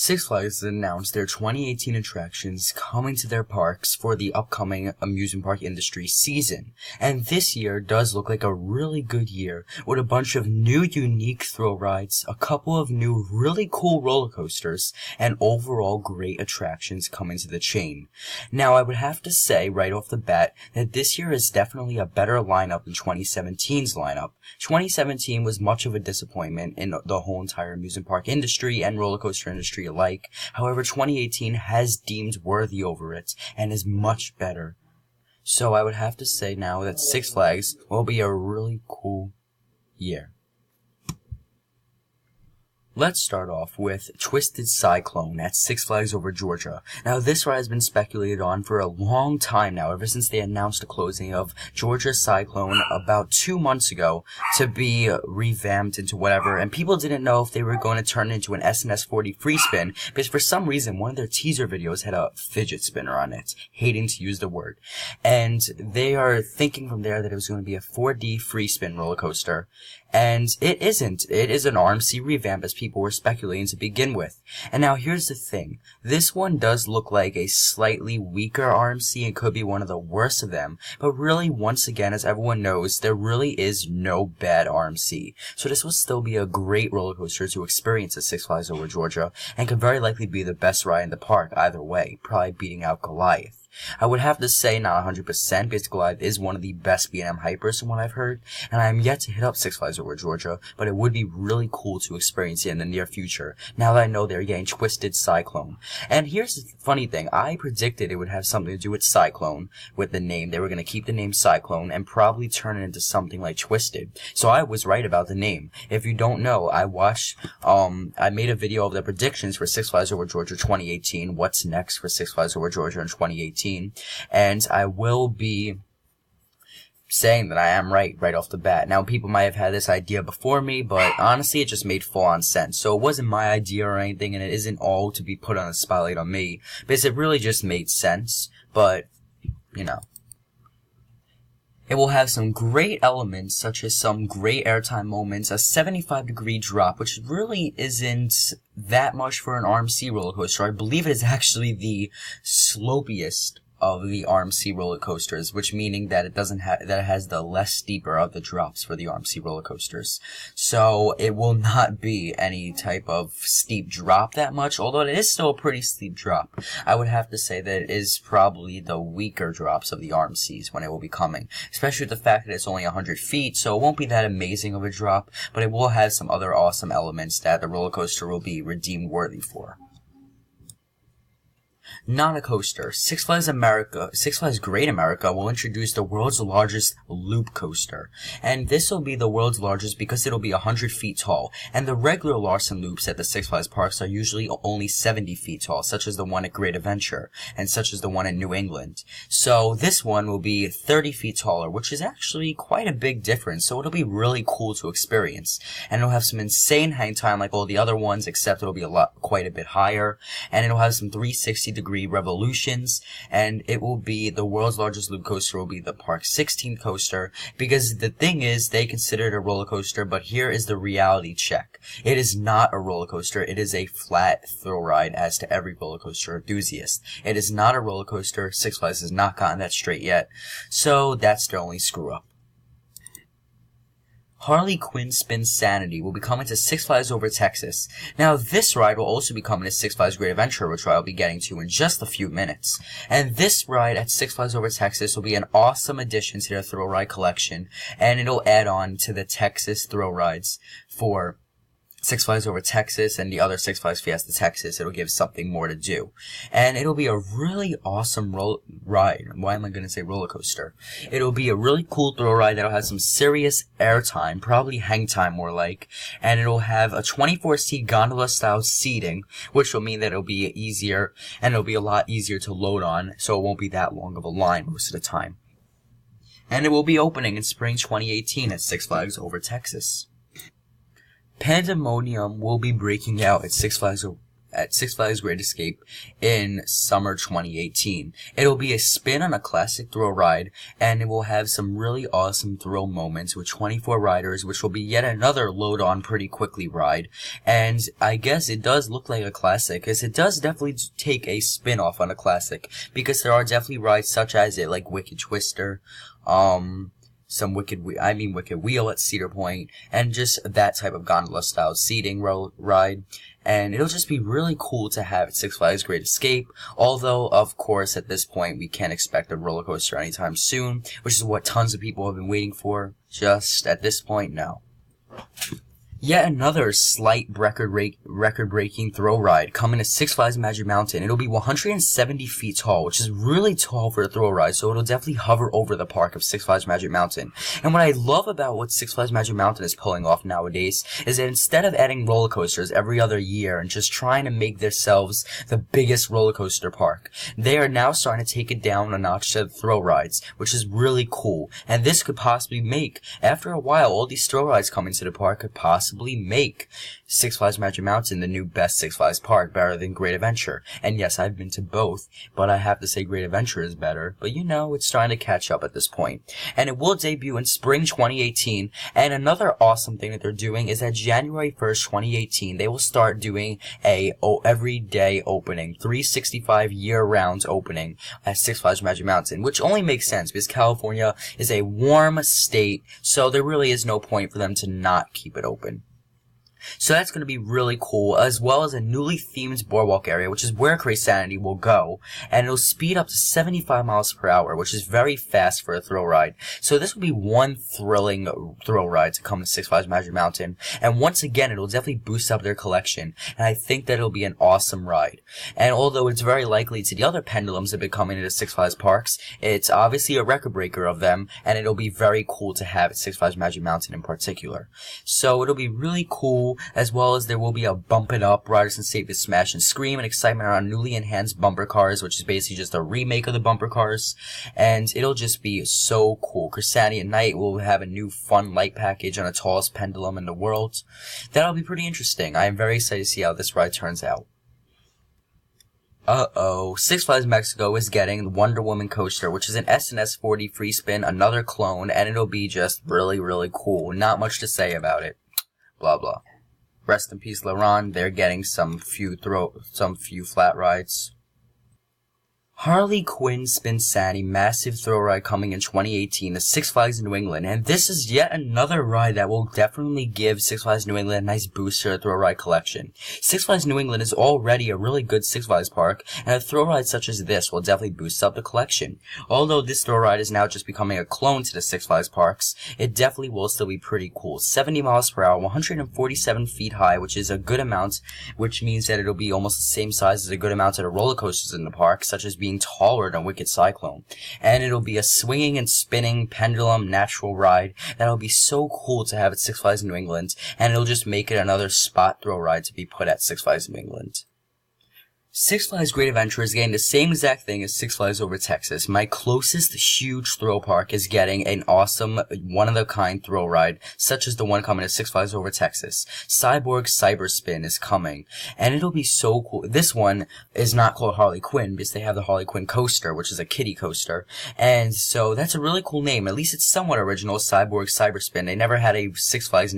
Six Flags has announced their 2018 attractions coming to their parks for the upcoming amusement park industry season. And this year does look like a really good year with a bunch of new unique thrill rides, a couple of new really cool roller coasters, and overall great attractions coming to the chain. Now I would have to say right off the bat that this year is definitely a better lineup than 2017's lineup. 2017 was much of a disappointment in the whole entire amusement park industry and roller coaster industry alike. However, 2018 has deemed worthy over it and is much better. So I would have to say now that Six Flags will be a really cool year. Let's start off with Twisted Cyclone at Six Flags Over Georgia. Now, this ride has been speculated on for a long time now, ever since they announced the closing of Georgia Cyclone about 2 months ago to be revamped into whatever, and people didn't know if they were going to turn it into an SNS 40 free spin, because for some reason, one of their teaser videos had a fidget spinner on it, hating to use the word. And they are thinking from there that it was going to be a 4D free spin roller coaster. And it isn't. It is an RMC revamp, as people were speculating to begin with. And now here's the thing. This one does look like a slightly weaker RMC and could be one of the worst of them. But really, once again, as everyone knows, there really is no bad RMC. So this will still be a great roller coaster to experience at Six Flags Over Georgia, and could very likely be the best ride in the park either way, probably beating out Goliath. I would have to say not 100%, because Goliath is one of the best B&M hypers from what I've heard, and I am yet to hit up Six Flags Over Georgia, but it would be really cool to experience it in the near future, now that I know they're getting Twisted Cyclone. And here's the funny thing, I predicted it would have something to do with Cyclone, with the name. They were going to keep the name Cyclone, and probably turn it into something like Twisted. So I was right about the name. If you don't know, I made a video of the predictions for Six Flags Over Georgia 2018, what's next for Six Flags Over Georgia in 2018. And I will be saying that I am right off the bat. Now, people might have had this idea before me, but honestly, it just made full-on sense. So it wasn't my idea or anything, and it isn't all to be put on the spotlight on me, because it really just made sense. But, you know, it will have some great elements, such as some great airtime moments, a 75-degree drop, which really isn't that much for an RMC roller coaster. I believe it is actually the slopiest of the RMC roller coasters, which meaning that it has the less steeper of the drops for the RMC roller coasters. So it will not be any type of steep drop that much, although it is still a pretty steep drop. I would have to say that it is probably the weaker drops of the RMCs when it will be coming, especially with the fact that it's only 100 feet, so it won't be that amazing of a drop, but it will have some other awesome elements that the roller coaster will be redeemed worthy for. Not a coaster. Six Flags Great America will introduce the world's largest loop coaster. And this will be the world's largest because it'll be 100 feet tall. And the regular Larson loops at the Six Flags parks are usually only 70 feet tall, such as the one at Great Adventure, and such as the one in New England. So this one will be 30 feet taller, which is actually quite a big difference. So it'll be really cool to experience. And it'll have some insane hang time like all the other ones, except it'll be quite a bit higher. And it'll have some 360-degree revolutions, and it will be the world's largest loop coaster. Will be the park's 16th coaster, because the thing is, they consider it a roller coaster, but here is the reality check. It is not a roller coaster. It is a flat thrill ride, as to every roller coaster enthusiast. It is not a roller coaster. Six Flags has not gotten that straight yet, so that's their only screw up. Harley Quinn Spinsanity will be coming to Six Flags Over Texas. Now, this ride will also be coming to Six Flags Great Adventure, which I'll be getting to in just a few minutes. And this ride at Six Flags Over Texas will be an awesome addition to their thrill ride collection, and it'll add on to the Texas thrill rides for Six Flags Over Texas and the other Six Flags Fiesta Texas. It'll give something more to do. And it'll be a really awesome ride. Why am I going to say roller coaster? It'll be a really cool thrill ride that'll have some serious airtime, probably hang time more like, and it'll have a 24-seat gondola-style seating, which will mean that it'll be easier, and it'll be a lot easier to load on, so it won't be that long of a line most of the time. And it will be opening in spring 2018 at Six Flags Over Texas. Pandemonium will be breaking out at Six Flags at Six Flags Great Escape in summer 2018. It'll be a spin on a classic thrill ride, and it will have some really awesome thrill moments with 24 riders, which will be yet another load on pretty quickly ride. And I guess it does look like a classic, because it does definitely take a spin off on a classic, because there are definitely rides such as it, like Wicked Twister, some Wicked Wheel at Cedar Point, and just that type of gondola style seating ride. And it'll just be really cool to have at Six Flags Great Escape, although, of course, at this point, we can't expect a roller coaster anytime soon, which is what tons of people have been waiting for. Just at this point, no. Yet another slight record-breaking thrill ride coming to Six Flags Magic Mountain. It'll be 170 feet tall, which is really tall for a thrill ride, so it'll definitely hover over the park of Six Flags Magic Mountain. And what I love about what Six Flags Magic Mountain is pulling off nowadays is that instead of adding roller coasters every other year and just trying to make themselves the biggest roller coaster park, they are now starting to take it down a notch to thrill rides, which is really cool. And this could possibly make, after a while, all these thrill rides coming to the park could possibly make Six Flags Magic Mountain the new best Six Flags park, better than Great Adventure. And yes, I've been to both, but I have to say Great Adventure is better. But you know, it's starting to catch up at this point. And it will debut in spring 2018. And another awesome thing that they're doing is that January 1st, 2018, they will start doing a everyday opening, 365 year-round opening at Six Flags Magic Mountain, which only makes sense because California is a warm state, so there really is no point for them to not keep it open. So that's going to be really cool, as well as a newly themed boardwalk area, which is where Crazy will go, and it'll speed up to 75 miles per hour, which is very fast for a thrill ride. So this will be one thrilling thrill ride to come to Six Flags Magic Mountain, and once again, it'll definitely boost up their collection, and I think that it'll be an awesome ride. And although it's very likely to the other pendulums that have been coming into Six Flags parks, it's obviously a record breaker of them, and it'll be very cool to have at Six Flags Magic Mountain in particular. So it'll be really cool, as well as there will be a Bump It Up, Riders and Save the Smash and Scream, and excitement around newly enhanced bumper cars, which is basically just a remake of the bumper cars, and it'll just be so cool. Crescenti at night will have a new fun light package on the tallest pendulum in the world. That'll be pretty interesting. I am very excited to see how this ride turns out. Six Flags Mexico is getting the Wonder Woman coaster, which is an SNS 40 free spin, another clone, and it'll be just really, really cool. Not much to say about it. Blah, blah. Rest in peace, LeRon. They're getting some few flat rides. Harley Quinn Spinsanity massive thrill ride coming in 2018 to Six Flags New England, and this is yet another ride that will definitely give Six Flags New England a nice boost to their thrill ride collection. Six Flags New England is already a really good Six Flags park, and a thrill ride such as this will definitely boost up the collection. Although this thrill ride is now just becoming a clone to the Six Flags parks, it definitely will still be pretty cool. 70 miles per hour, 147 feet high, which is a good amount, which means that it'll be almost the same size as a good amount of the roller coasters in the park, such as being taller than Wicked Cyclone. And it'll be a swinging and spinning pendulum natural ride that'll be so cool to have at Six Flags New England, and it'll just make it another spot thrill ride to be put at Six Flags New England. Six Flags Great Adventure is getting the same exact thing as Six Flags Over Texas. My closest huge thrill park is getting an awesome, one-of-a-kind thrill ride, such as the one coming to Six Flags Over Texas. Cyborg Cyberspin is coming, and it'll be so cool. This one is not called Harley Quinn, because they have the Harley Quinn coaster, which is a kiddie coaster, and so that's a really cool name. At least it's somewhat original, Cyborg Cyberspin. They never had a Six Flags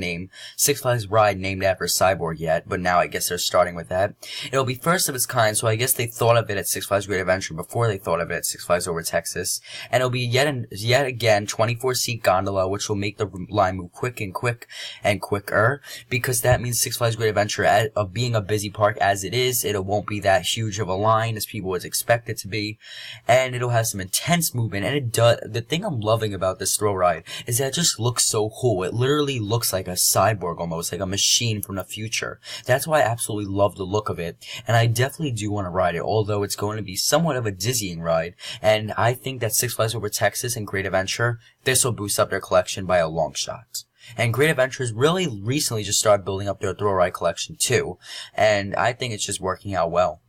ride named after Cyborg yet, but now I guess they're starting with that. It'll be first of its kind, so I guess they thought of it at Six Flags Great Adventure before they thought of it at Six Flags Over Texas. And it'll be yet again 24-seat gondola, which will make the line move quicker, because that means Six Flags Great Adventure, of being a busy park as it is, it won't be that huge of a line as people would expect it to be, and it'll have some intense movement. And it does. The thing I'm loving about this thrill ride is that it just looks so cool. It literally looks like a cyborg, almost like a machine from the future. That's why I absolutely love the look of it, and I definitely do want to ride it, although it's going to be somewhat of a dizzying ride, and I think that Six Flags Over Texas and Great Adventure, this will boost up their collection by a long shot. And Great Adventures really recently just started building up their thrill ride collection too, and I think it's just working out well.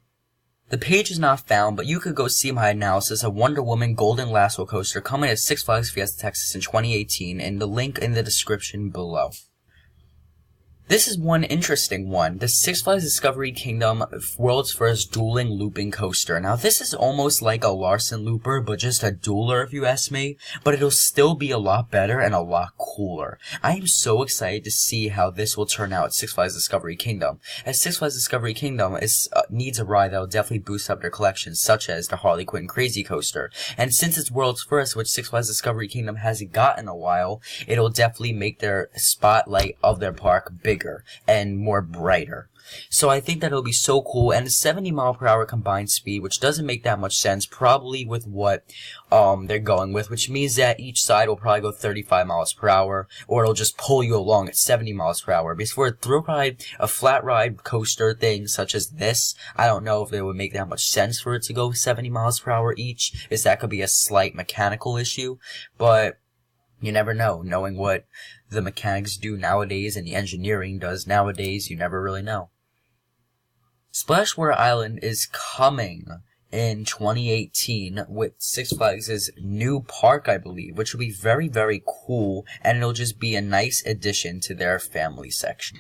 The page is not found, but you could go see my analysis of Wonder Woman Golden Lasso Coaster coming to Six Flags Fiesta Texas in 2018, and the link in the description below. This is one interesting one. The Six Flags Discovery Kingdom world's first dueling looping coaster. Now this is almost like a Larson Looper, but just a dueler if you ask me. But it'll still be a lot better and a lot cooler. I am so excited to see how this will turn out at Six Flags Discovery Kingdom. As Six Flags Discovery Kingdom needs a ride that will definitely boost up their collection, such as the Harley Quinn Crazy Coaster. And since it's world's first, which Six Flags Discovery Kingdom hasn't gotten in a while, it'll definitely make their spotlight of their park bigger and more brighter. So I think that it'll be so cool, and a 70-mile-per-hour combined speed, which doesn't make that much sense, probably with what they're going with, which means that each side will probably go 35 miles per hour, or it'll just pull you along at 70 miles per hour. Because for a thrill ride, a flat ride coaster thing such as this, I don't know if it would make that much sense for it to go 70 miles per hour each, as that could be a slight mechanical issue, but you never know. Knowing what the mechanics do nowadays and the engineering does nowadays, you never really know. Splashwater Island is coming in 2018 with Six Flags' new park, I believe, which will be very, very cool, and it'll just be a nice addition to their family section.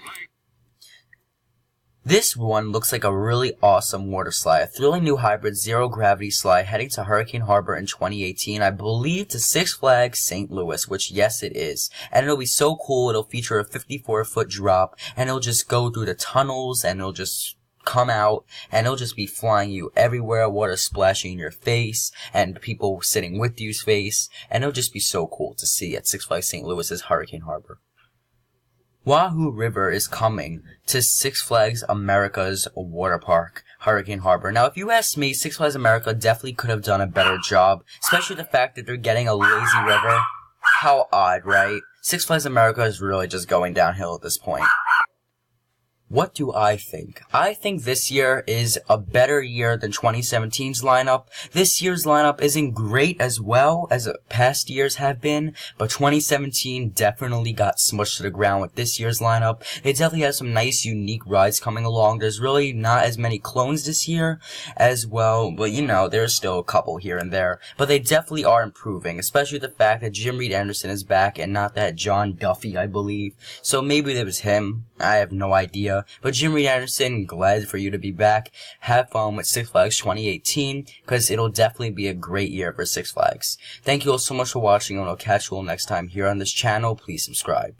This one looks like a really awesome water slide, a thrilling new hybrid zero-gravity slide heading to Hurricane Harbor in 2018, I believe to Six Flags St. Louis, which yes it is. And it'll be so cool, it'll feature a 54-foot drop, and it'll just go through the tunnels, and it'll just come out, and it'll just be flying you everywhere, water splashing in your face, and people sitting with you's face, and it'll just be so cool to see at Six Flags St. Louis's Hurricane Harbor. Wahoo River is coming to Six Flags America's water park, Hurricane Harbor. Now, if you ask me, Six Flags America definitely could have done a better job, especially the fact that they're getting a lazy river. How odd, right? Six Flags America is really just going downhill at this point. What do I think? I think this year is a better year than 2017's lineup. This year's lineup isn't great as well as past years have been, but 2017 definitely got smushed to the ground with this year's lineup. They definitely have some nice, unique rides coming along. There's really not as many clones this year as well, but you know, there's still a couple here and there. But they definitely are improving, especially the fact that Jim Reed Anderson is back and not that John Duffy, I believe. So maybe it was him. I have no idea. But Jim Reed Anderson, glad for you to be back. Have fun with Six Flags 2018, because it'll definitely be a great year for Six Flags. Thank you all so much for watching, and I'll catch you all next time here on this channel. Please subscribe.